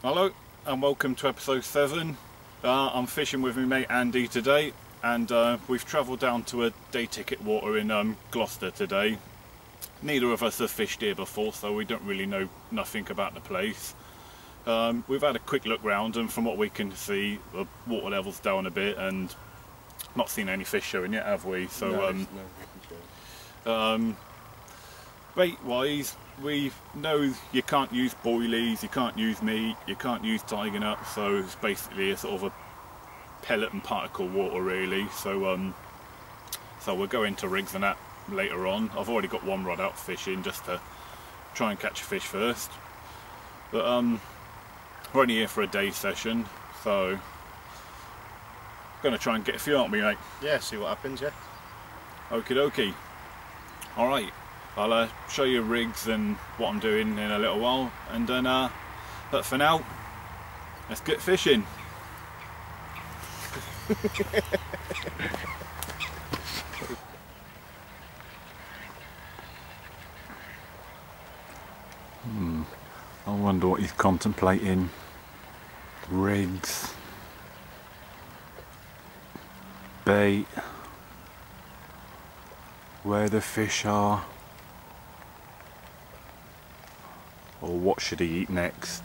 Hello and welcome to episode 7. I'm fishing with my mate Andy today, and we've travelled down to a day ticket water in Gloucester today. Neither of us have fished here before, so we don't really know nothing about the place. We've had a quick look round, and from what we can see, the water level's down a bit and not seen any fish showing yet, have we? So bait wise, we know you can't use boilies, you can't use meat, you can't use tiger nut, so it's basically a sort of a pellet and particle water really. So we'll go into rigs and that later on. I've already got one rod out fishing just to try and catch a fish first, but we're only here for a day session, so gonna try and get a few, aren't we, mate? Yeah, see what happens, yeah. Okie dokie. Alright, I'll show you rigs and what I'm doing in a little while, and then but for now, let's get fishing. I wonder what he's contemplating. Rigs, bait, where the fish are, or what should he eat next?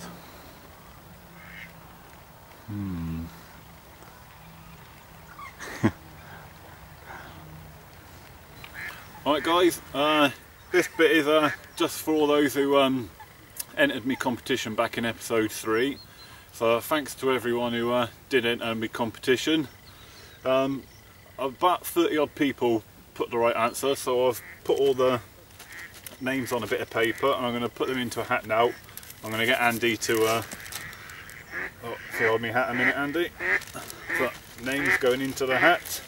Alright guys, this bit is just for all those who entered me competition back in episode 3. So thanks to everyone who did enter me competition. About 30 odd people put the right answer, so I've put all the names on a bit of paper and I'm going to put them into a hat now. I'm going to get Andy to hold me hat a minute, Andy. So names going into the hat.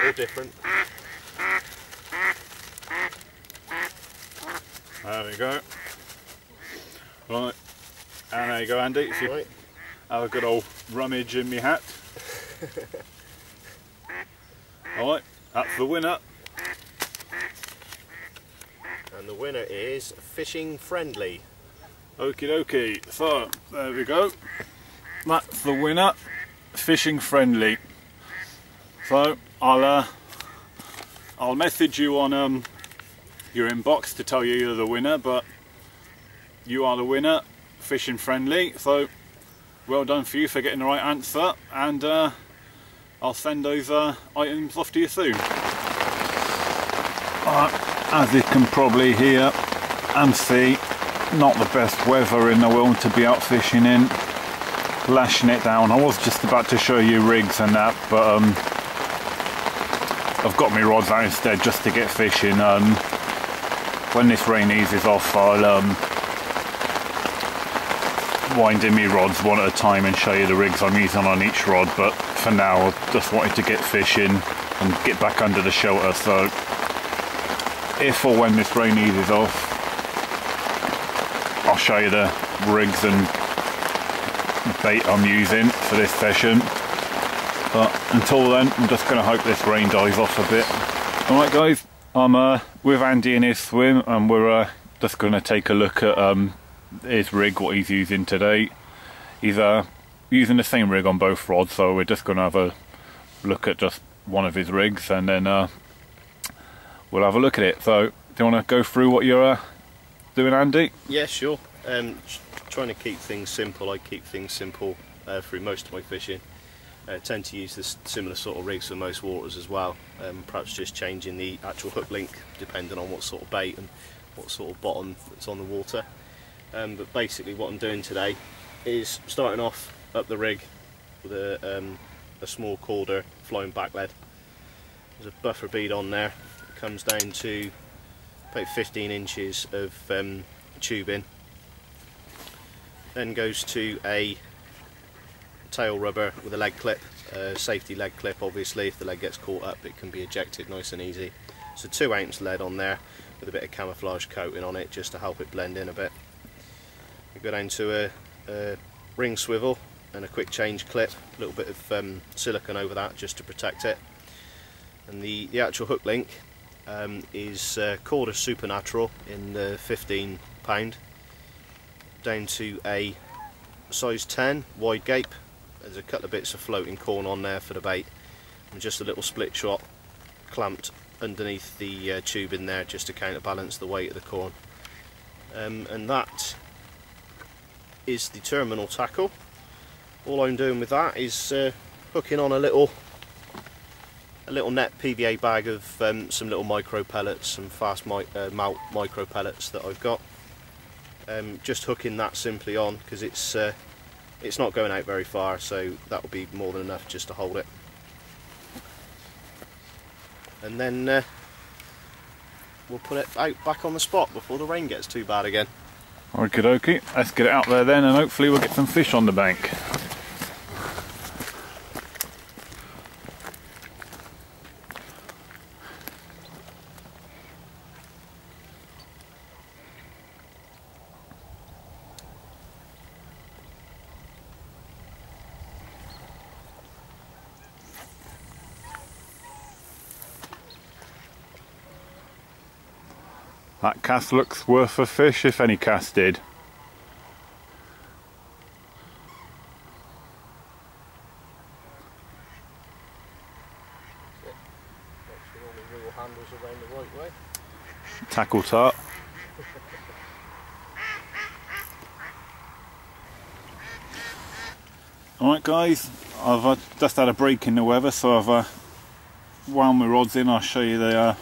All different. There we go. Right, and there you go, Andy. If you right. Have a good old rummage in me hat. Alright, that's the winner. And the winner is Fishing Friendly. Okie dokie, so there we go. That's the winner, Fishing Friendly. So I'll message you on your inbox to tell you you're the winner, but you are the winner, Fishing Friendly. So well done for you for getting the right answer, and I'll send those items off to you soon. As you can probably hear and see, not the best weather in the world to be out fishing in. Lashing it down. I was just about to show you rigs and that, but I've got my rods out instead just to get fishing. When this rain eases off, I'll wind in my rods one at a time and show you the rigs I'm using on each rod, but for now I just wanted to get fishing and get back under the shelter. So if or when this rain eases off, I'll show you the rigs and bait I'm using for this session, but until then I'm just going to hope this rain dies off a bit. Alright guys, I'm with Andy in his swim, and we're just going to take a look at his rig, what he's using today. He's using the same rig on both rods, so we're just going to have a look at just one of his rigs, and then we'll have a look at it. So do you want to go through what you're doing, Andy? Yeah, sure. Trying to keep things simple. I keep things simple through most of my fishing. Tend to use this similar sort of rigs for most waters as well. Perhaps just changing the actual hook link depending on what sort of bait and what sort of bottom that's on the water. But basically what I'm doing today is starting off up the rig with a small Calder flying back lead. There's a buffer bead on there. It comes down to about 15 inches of tubing. Then goes to a tail rubber with a leg clip, safety leg clip obviously. If the leg gets caught up it can be ejected nice and easy. So 2 ounce lead on there with a bit of camouflage coating on it just to help it blend in a bit. We go down to a ring swivel and a quick change clip, a little bit of silicone over that just to protect it. And the actual hook link is Calder Supernatural in the £15, down to a size 10 wide gape. There's a couple of bits of floating corn on there for the bait, and just a little split shot clamped underneath the tube in there just to counterbalance the weight of the corn. And that is the terminal tackle. All I'm doing with that is hooking on a little net PVA bag of some little micro pellets, some fast melt micro pellets that I've got. Just hooking that simply on because it's not going out very far, so that will be more than enough just to hold it. And then we'll put it out back on the spot before the rain gets too bad again. Okie dokie, let's get it out there then, and hopefully we'll get some fish on the bank. That cast looks worth a fish, if any cast did. Tackle tart. Alright guys, I've just had a break in the weather, so I've wound my rods in. I'll show you the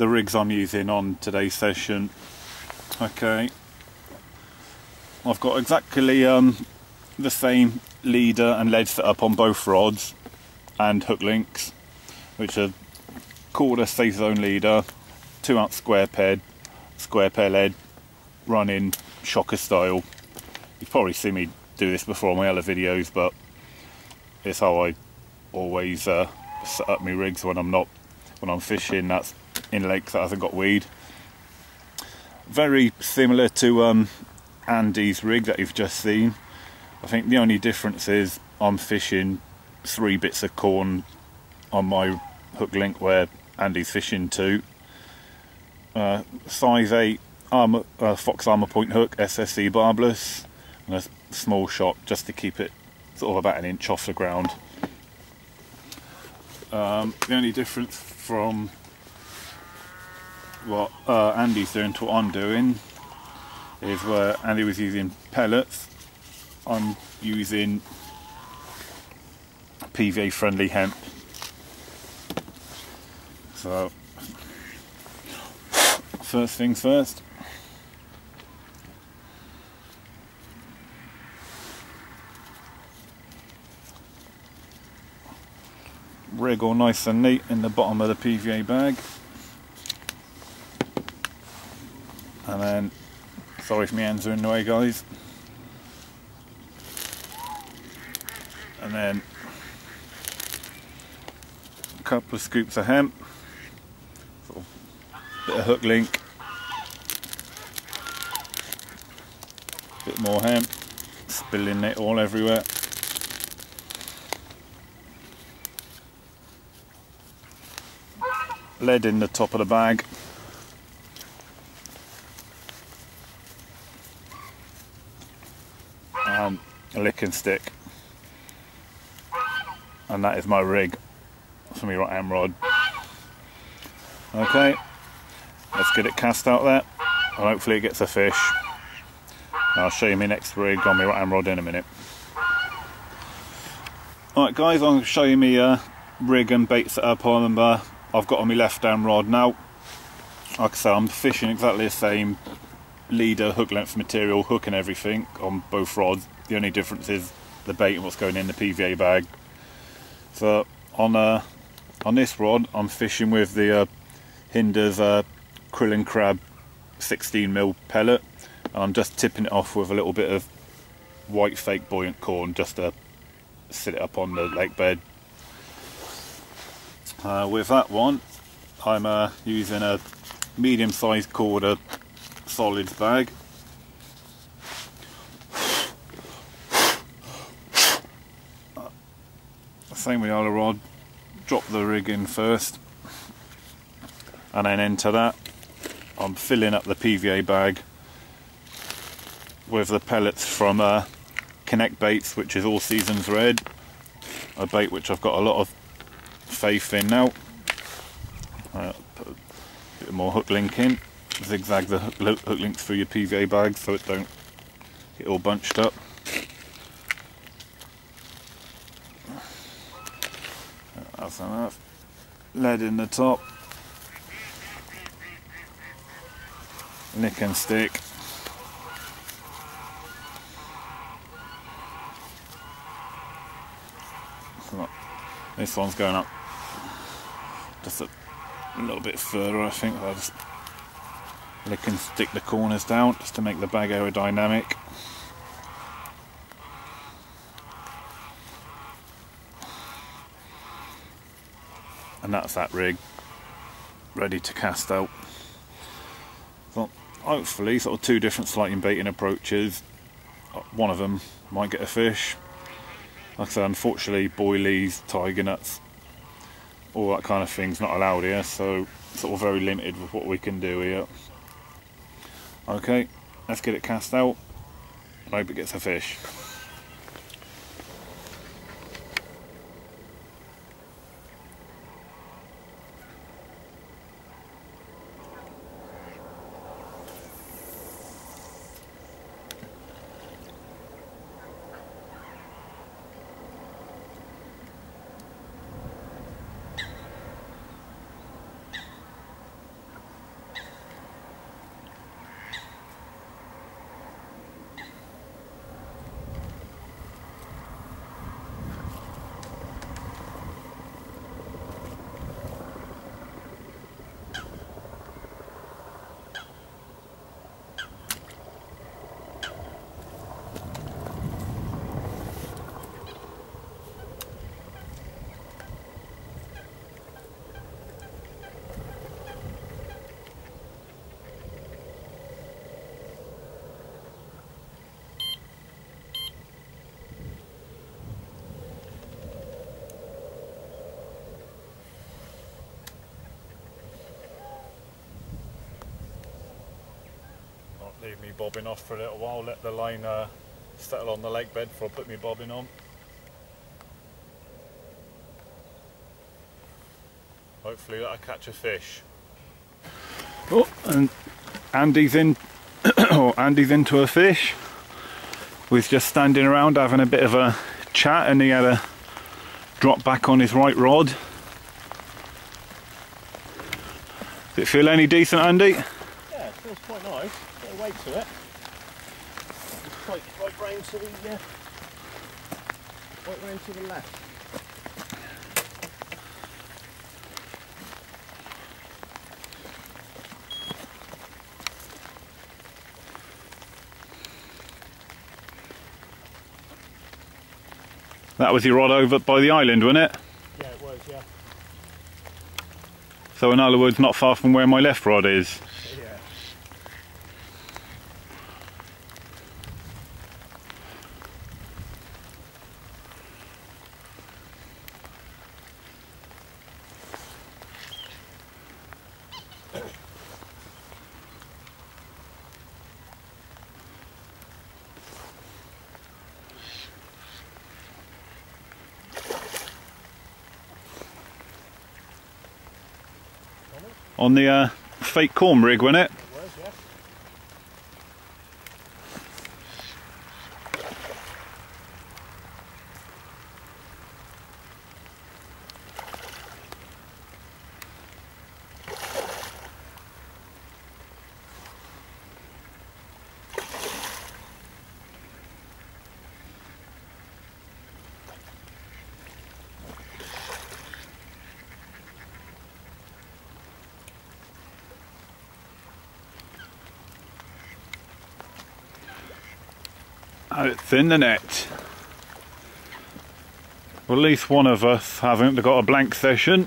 rigs I'm using on today's session. Okay, I've got exactly the same leader and lead setup on both rods and hook links, which are called a safe zone leader, 2 ounce square pair lead, running shocker style. You've probably seen me do this before on my other videos, but it's how I always set up my rigs when I'm fishing. That's in lakes that hasn't got weed. Very similar to Andy's rig that you've just seen. I think the only difference is I'm fishing 3 bits of corn on my hook link where Andy's fishing 2. Size 8 Fox Armour Point hook, SSC barbless, and a small shot just to keep it sort of about 1 inch off the ground. The only difference from what Andy's doing to what I'm doing is where Andy was using pellets, I'm using PVA friendly hemp. So first things first, rig all nice and neat in the bottom of the PVA bag. And then, sorry if my hands are in the way guys, and then a couple of scoops of hemp, sort of bit of hook link, bit more hemp, spilling it all everywhere. Lead in the top of the bag. And a licking stick. And that is my rig for my right hand rod. Okay, let's get it cast out there and hopefully it gets a fish. I'll show you my next rig on my right hand rod in a minute. Alright guys, I'm going to show you my rig and bait setup on I've got on my left hand rod now. Like I say, I'm fishing exactly the same leader, hook length material, hook and everything on both rods. The only difference is the bait and what's going in the PVA bag. So on this rod I'm fishing with the Hinder's krill and crab 16mm pellet, and I'm just tipping it off with a little bit of white fake buoyant corn just to sit it up on the lake bed. With that one I'm using a medium sized quarter solids bag. Same with the other rod, drop the rig in first and then into that I'm filling up the PVA bag with the pellets from Connect baits, which is All Seasons Red, a bait which I've got a lot of faith in now. Put a bit more hook link in, zigzag the hook links through your PVA bag so it don't get all bunched up. That's enough. Lead in the top, nick and stick. This one's going up just a little bit further, I think. I'll just lick and stick the corners down just to make the bag aerodynamic. And that's that rig ready to cast out. So hopefully sort of 2 different slighting baiting approaches. One of them might get a fish. Like I said, unfortunately boilies, tiger nuts, all that kind of thing's not allowed here, so sort of very limited with what we can do here. Okay, let's get it cast out and hope it gets a fish. Leave me bobbing off for a little while, let the line settle on the lake bed before I put me bobbing on. Hopefully that'll catch a fish. Oh, and Andy's in, or Andy's into a fish. We're just standing around having a bit of a chat, and he had a drop back on his right rod. Does it feel any decent, Andy? Yeah, it feels quite nice. Bit of weight to it. Right round to the right round to the left. That was your rod over by the island, wasn't it? Yeah, it was, yeah. So in other words, not far from where my left rod is. Yeah. On the fake corn rig, wasn't it? It was, yeah. And it's in the net. Well, at least one of us haven't got a blank session.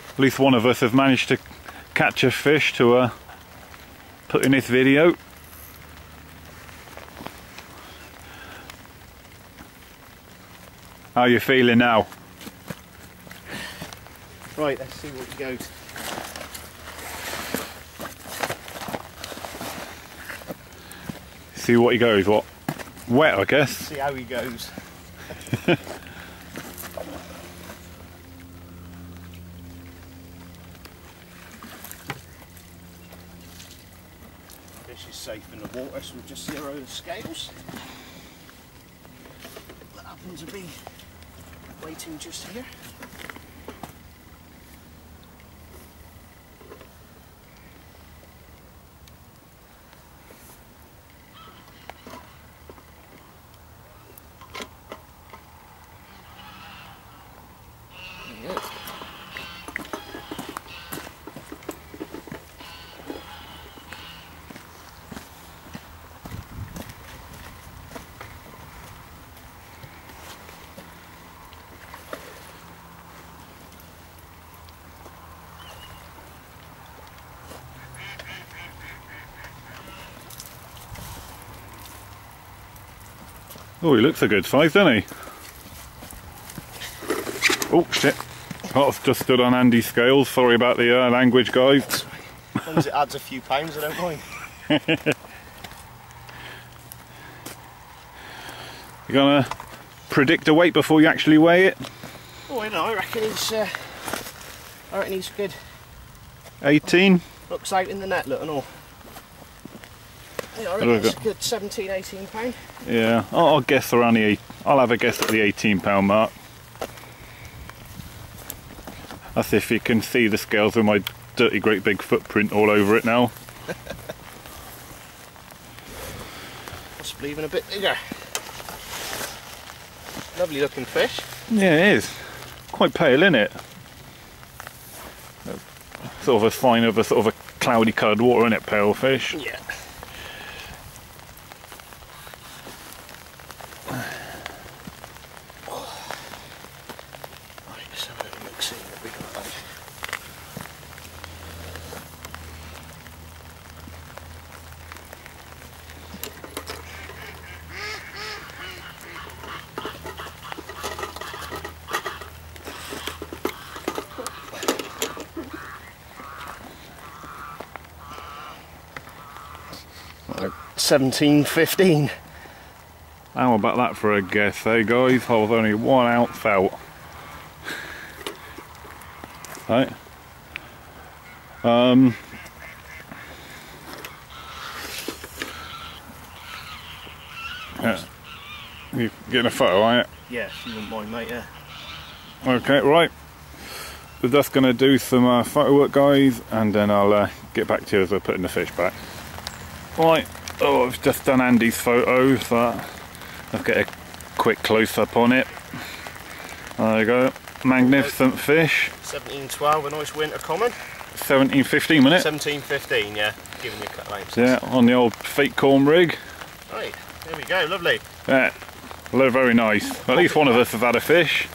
At least one of us have managed to catch a fish to put in this video. How are you feeling now? Right, let's see what goes. See what he goes, what? wet, I guess. See how he goes. Fish is safe in the water, so we'll just zero the scales. That happens to be waiting just here. Oh, he looks a good size, doesn't he? Oh, shit. I've just stood on Andy's scales. Sorry about the language, guys. As long as it adds a few pounds, I don't mind. You're gonna predict a weight before you actually weigh it? Oh, I reckon he's good. 18? Looks out in the net, look and all. Yeah, I reckon it's a good 17, 18 pound. Yeah, I'll guess around the I'll have a guess at the 18 pound mark. That's if you can see the scales with my dirty great big footprint all over it now. Possibly even a bit bigger. Lovely looking fish. Yeah, it is. Quite pale, isn't it? Sort of a sign of a sort of a cloudy coloured water, isn't it, pale fish? Yeah. Like 17, 15. How about that for a guess, eh guys? I was only 1 ounce out. Right. Yeah. You getting a photo, aren't you? Yeah, if you wouldn't mind, mate, yeah. Okay, right. We're just going to do some photo work, guys, and then I'll get back to you as we're putting the fish back. Right, oh, I've just done Andy's photo, so let's get a quick close-up on it. There you go, magnificent fish. 1712, a nice winter common. 1715 minute. 1715, yeah, giving you a cut length. Yeah, on the old fake corn rig. Right, there we go, lovely. Yeah, look, very nice. At least one of us has had a fish.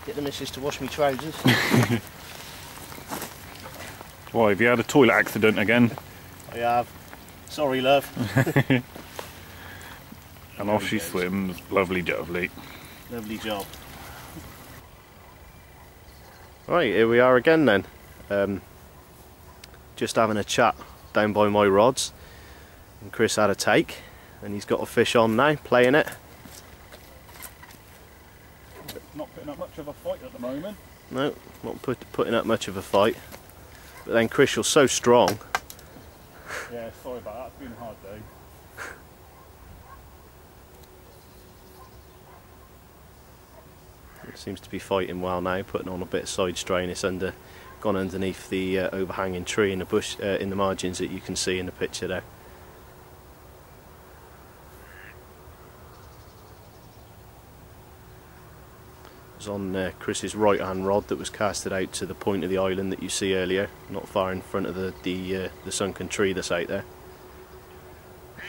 Get the missus to wash me trousers. Why, have you had a toilet accident again? I have. Sorry, love. And off she swims. Lovely jubbly. Lovely job. Right, here we are again then. Just having a chat down by my rods. And Chris had a take. And he's got a fish on now, playing it. Not putting up much of a fight at the moment. No, not putting up much of a fight. But then Chris, you're so strong. Yeah, sorry about that. It's been a hard day. It seems to be fighting well now, putting on a bit of side strain. It's gone underneath the overhanging tree in the bush, in the margins that you can see in the picture there. On Chris's right hand rod that was casted out to the point of the island that you see earlier, not far in front of the sunken tree that's out there.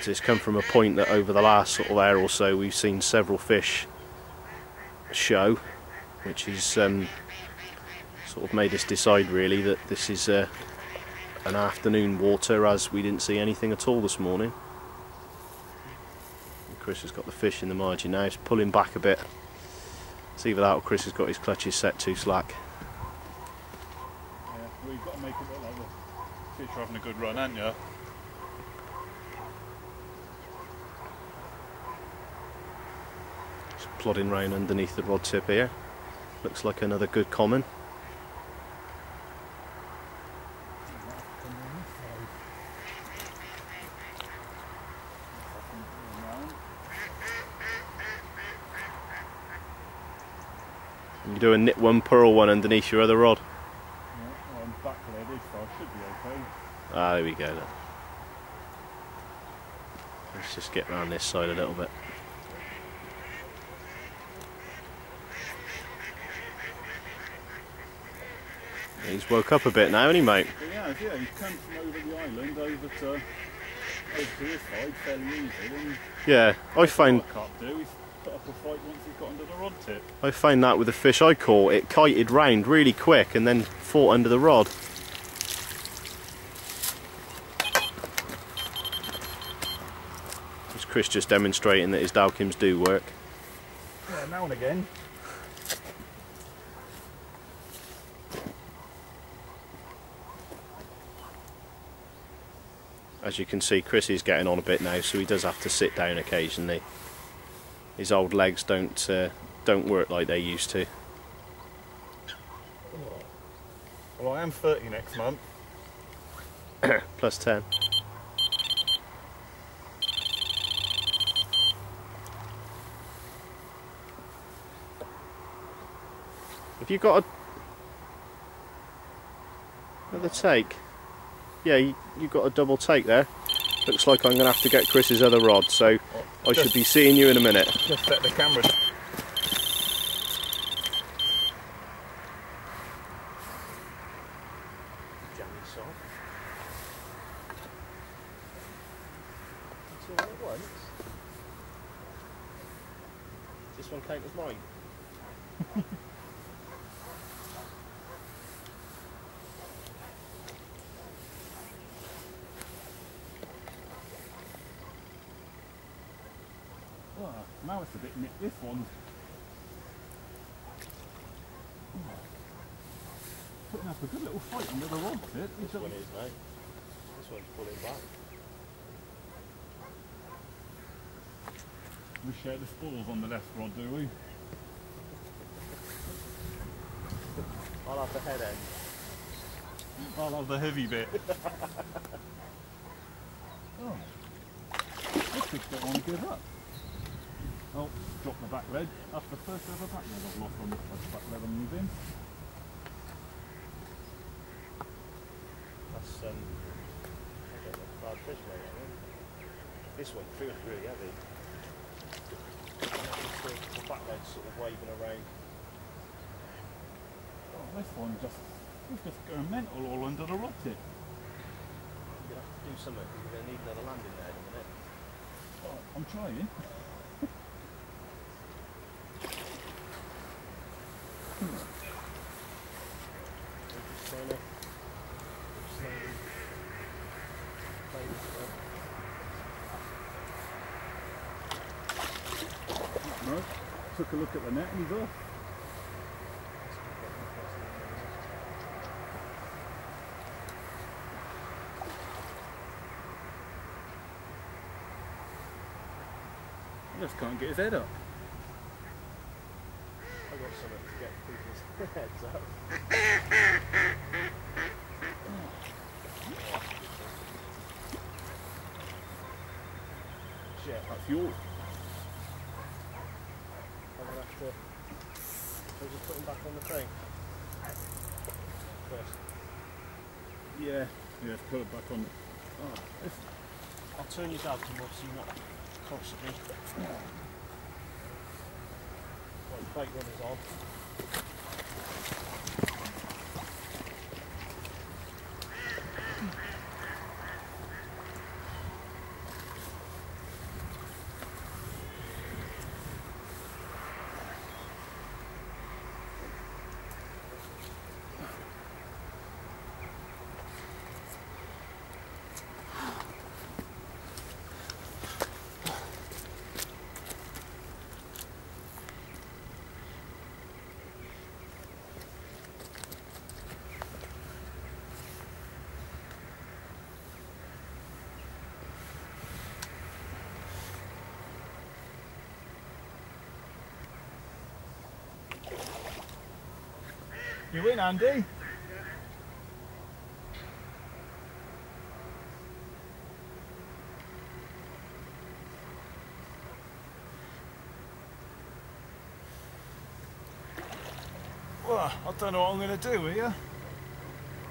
So it's come from a point that over the last sort of hour or so we've seen several fish show, which is sort of made us decide really that this is an afternoon water, as we didn't see anything at all this morning. Chris has got the fish in the margin now, he's pulling back a bit. It's either that or Chris has got his clutches set too slack. Yeah, well, you've got to make it look like the fish are having a good run, haven't you? Just plodding round underneath the rod tip here. Looks like another good common. You do a knit one, purl one underneath your other rod. Yeah, well, I'm back-legged, so I should be okay. Ah, there we go then. Let's just get round this side a little bit. He's woke up a bit now, hasn't he, mate? Yeah, he's come from over the island over to this side fairly easy. And yeah, I find he's put up a fight once he's got under the rod tip. I find that with the fish I caught, it kited round really quick and then fought under the rod. It's Chris just demonstrating that his Dalkims do work. Yeah, now and again. As you can see, Chris is getting on a bit now, so he does have to sit down occasionally. His old legs don't work like they used to. Well, I am 30 next month. Plus 10. Have you got another take? Yeah, you got a double take there. Looks like I'm going to have to get Chris's other rod, so I should be seeing you in a minute. Just set the camera down. Jammy sock. That's all at once. This one count as mine. Oh, now it's a bit nipped, this one. Putting up a good little fight under the rod tip. This one is, mate. This one's pulling back. We share the spoils on the left rod, do we? I'll have the head end. I'll have the heavy bit. Oh, this fish don't want to give up. Oh, drop the back leg. That's the first ever back leg I've lost on this back leg I'm using. That's I don't know, bad fish mate, I think. This one feels really heavy. The back leg's sort of waving around. Oh, this one he's just going mental all under the rod tip. You're going to have to do something because we're going to need another landing there in a minute. Oh, I'm trying. No, took a look at the net and he's off. He just can't get his head up. I've got something to get people's heads up. Shit, That's yours. I'm going to have to... I'll just put him back on the thing. First. Yeah, put it back on. Oh, I'll turn you down to more so you're not close to me. Right, bait runners on. You win, Andy. Well, I don't know what I'm going to do here.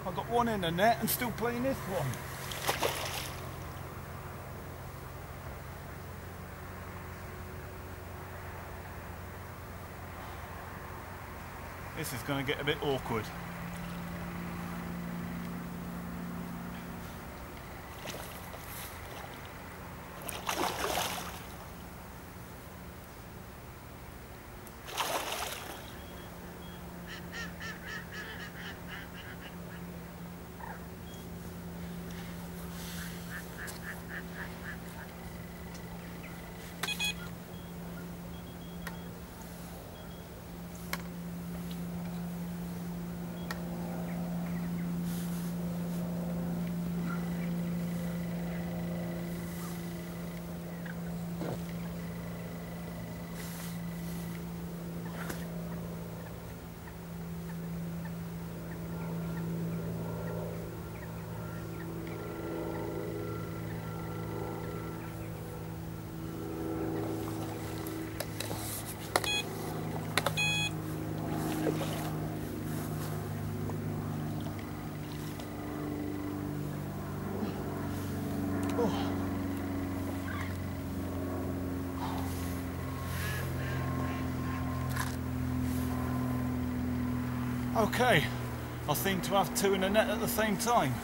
I've got one in the net and still playing this one. This is going to get a bit awkward. Okay, I seem to have two in the net at the same time.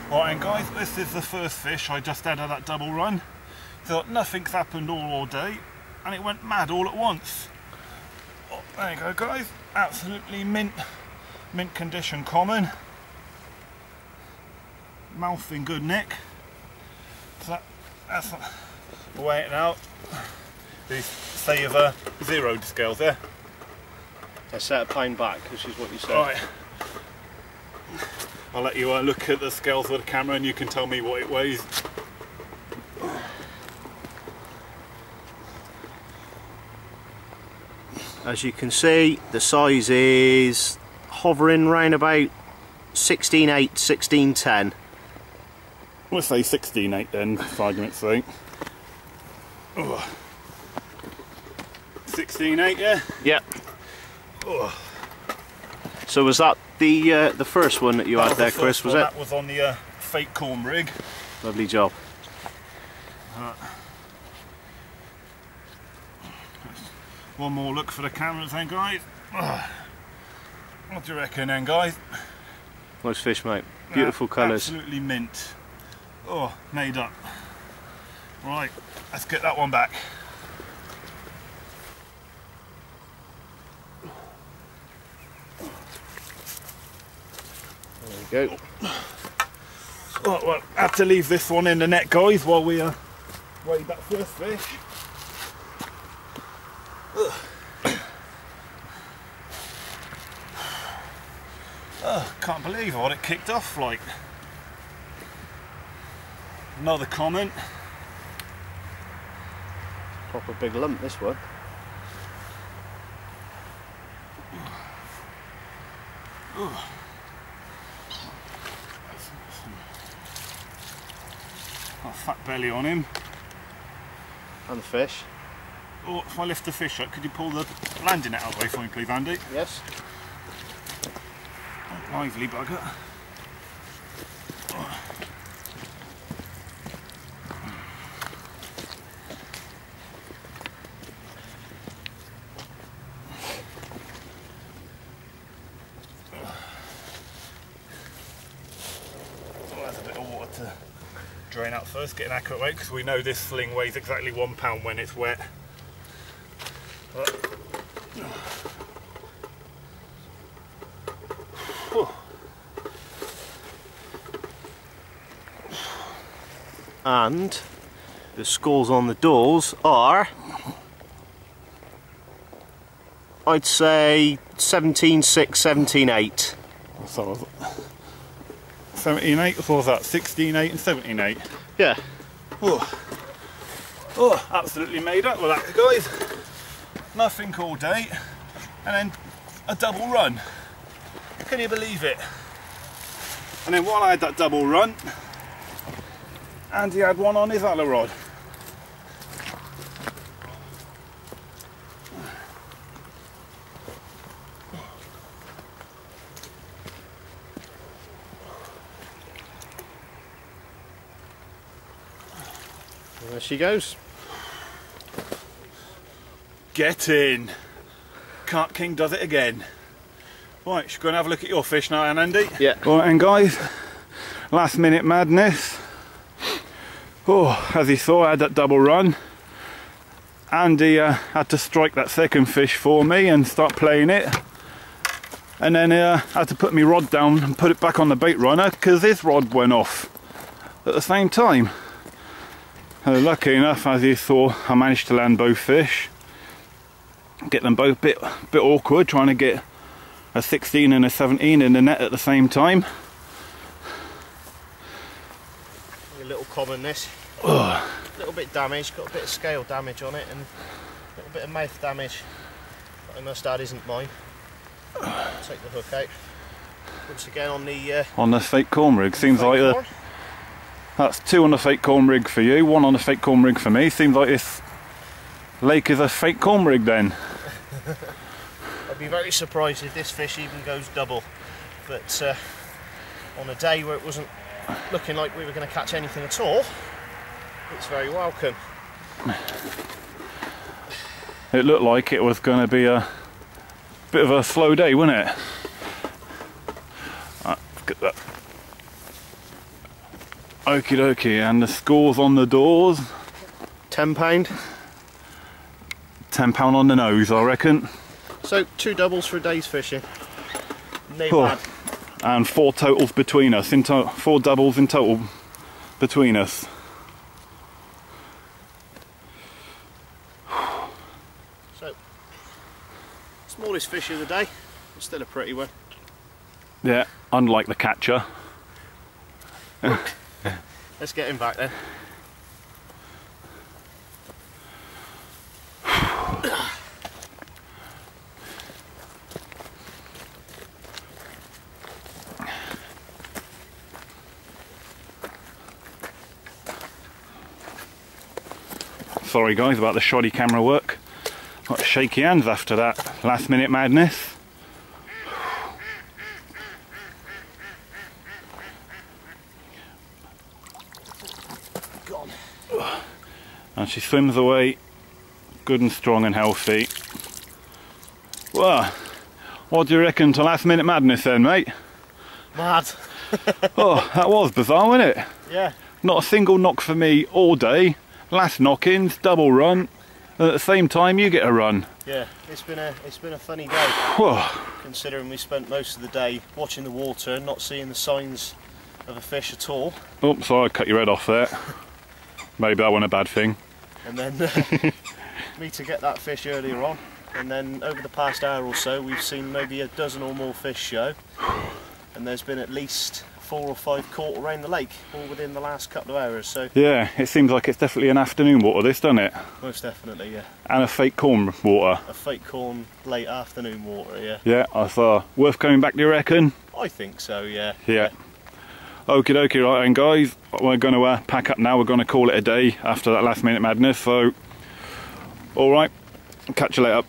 Right, and guys, this is the first fish I just had of that double run. Thought nothing's happened all day, and it went mad all at once. Oh, there you go, guys. Absolutely mint condition common. Mouth in good nick. So that's weigh it out. These say of 0 scales there. I set a pound back, which is what you said. Right. I'll let you look at the scales with the camera and you can tell me what it weighs. As you can see, the size is hovering round about 16.8, 16.10. Let's say 16.8 then, for argument's sake. 16.8, yeah? Yep. So was that the first one that you had there, Chris? Was it? That was on the fake corn rig. Lovely job. One more look for the cameras then, guys. What do you reckon then, guys? Nice fish, mate. Beautiful colours. Absolutely mint. Oh, made up. Right, let's get that one back. There we go. Oh, well, I have to leave this one in the net, guys, while we weigh that first fish. Can't believe what it kicked off like. Another comment. Proper big lump, this one. A fat belly on him. And the fish. Oh, if I lift the fish up, could you pull the landing net out of the way for me, please, Andy? Yes. Lively bugger. To drain out first, get an accurate weight, because we know this sling weighs exactly 1 pound when it's wet. And the scores on the doors are, I'd say 17.6, 17.8. So 17.8, what was that? 16.8 and 17.8? Yeah. Absolutely made up with that, guys. Nothing all day. And then a double run. Can you believe it? And then while I had that double run, Andy had one on his other rod. There she goes. Get in. Carp King does it again. Right, should we go and have a look at your fish now, Andy? Yeah. Right, and guys, last minute madness. Oh, as you saw, I had that double run. Andy had to strike that second fish for me and start playing it. And then had to put my rod down and put it back on the bait runner because his rod went off at the same time. Lucky enough, as you saw, I managed to land both fish. Get them both a bit awkward, trying to get a 16 and a 17 in the net at the same time. A little common this. A little bit damaged, got a bit of scale damage on it and a little bit of mouth damage. That I must add isn't mine. Take the hook out. Once again on the fake corn rig. Seems like that's 2 on the fake corn rig for you, 1 on the fake corn rig for me. Seems like this lake is a fake corn rig then. I'd be very surprised if this fish even goes double, but on a day where it wasn't looking like we were going to catch anything at all, it's very welcome. It looked like it was going to be a bit of a slow day, wasn't it? Let's get that. Okie dokie, and the scores on the doors. £10. £10 on the nose, I reckon. So 2 doubles for a day's fishing. No bad. And 4 totals between us. 4 doubles in total between us. So smallest fish of the day, but still a pretty one. Yeah, unlike the catcher. Let's get him back then. Sorry guys about the shoddy camera work. Got shaky hands after that last minute madness. Gone. And she swims away good and strong and healthy. Well, what do you reckon to last minute madness then, mate? Mad. Oh, that was bizarre, wasn't it? Yeah. Not a single knock for me all day. Last knock-ins, double run, and at the same time you get a run. Yeah, it's been a funny day. Whoa. Considering we spent most of the day watching the water and not seeing the signs of a fish at all. Oh, sorry, I cut your head off there. Maybe that wasn't a bad thing. And then me to get that fish earlier on, and then over the past hour or so we've seen maybe a dozen or more fish show, and there's been at least 4 or 5 caught around the lake, all within the last couple of hours. So yeah, it seems like it's definitely an afternoon water, this, doesn't it? most definitely, yeah. And a fake corn water. A fake corn late afternoon water, yeah. Yeah, I saw. Worth coming back, do you reckon? I think so, yeah. Yeah. Okie dokie, right, and guys, we're going to pack up now. We're going to call it a day after that last minute madness. So, all right, catch you later.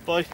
Bye.